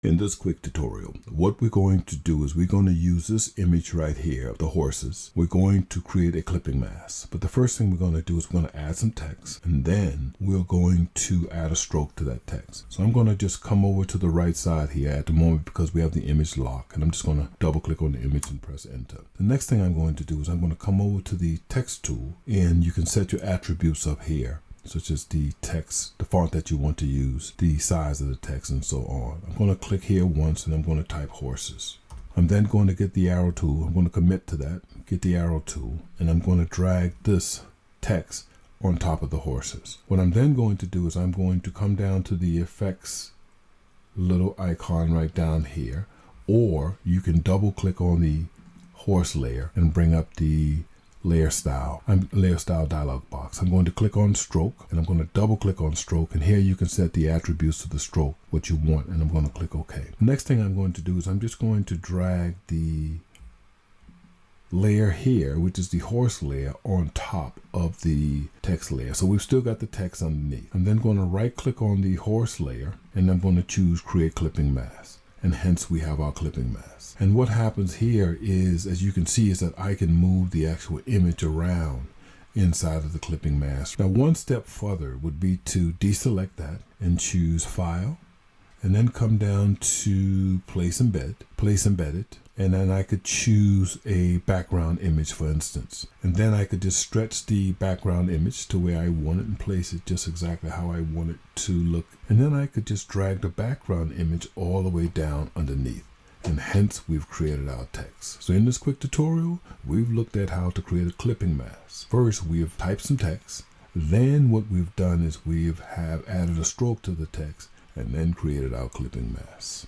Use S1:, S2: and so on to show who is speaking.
S1: In this quick tutorial, what we're going to do is we're going to use this image right here of the horses. We're going to create a clipping mask. But the first thing we're going to do is we're going to add some text, and then we're going to add a stroke to that text. So I'm going to just come over to the right side here at the moment because we have the image locked, and I'm just going to double click on the image and press enter. The next thing I'm going to do is I'm going to come over to the text tool, and you can set your attributes up here, such as the text, the font that you want to use, the size of the text, and so on. I'm going to click here once, and I'm going to type horses. I'm then going to get the arrow tool. I'm going to commit to that, get the arrow tool, and I'm going to drag this text on top of the horses. What I'm then going to do is I'm going to come down to the effects little icon right down here, or you can double click on the horse layer and bring up the layer style dialog box. I'm going to click on stroke, and I'm going to double click on stroke, and here you can set the attributes to the stroke, what you want, and I'm going to click OK. The next thing I'm going to do is I'm just going to drag the layer here, which is the horse layer, on top of the text layer. So we've still got the text underneath. I'm then going to right click on the horse layer, and I'm going to choose create clipping mask. And hence we have our clipping mask. And what happens here is, as you can see, is that I can move the actual image around inside of the clipping mask. Now, one step further would be to deselect that and choose File, and then come down to Place Embedded, and then I could choose a background image, for instance. And then I could just stretch the background image to where I want it and place it just exactly how I want it to look. And then I could just drag the background image all the way down underneath. And hence we've created our text. So in this quick tutorial, we've looked at how to create a clipping mask. First, we've typed some text. Then what we've done is have added a stroke to the text and then created our clipping mask.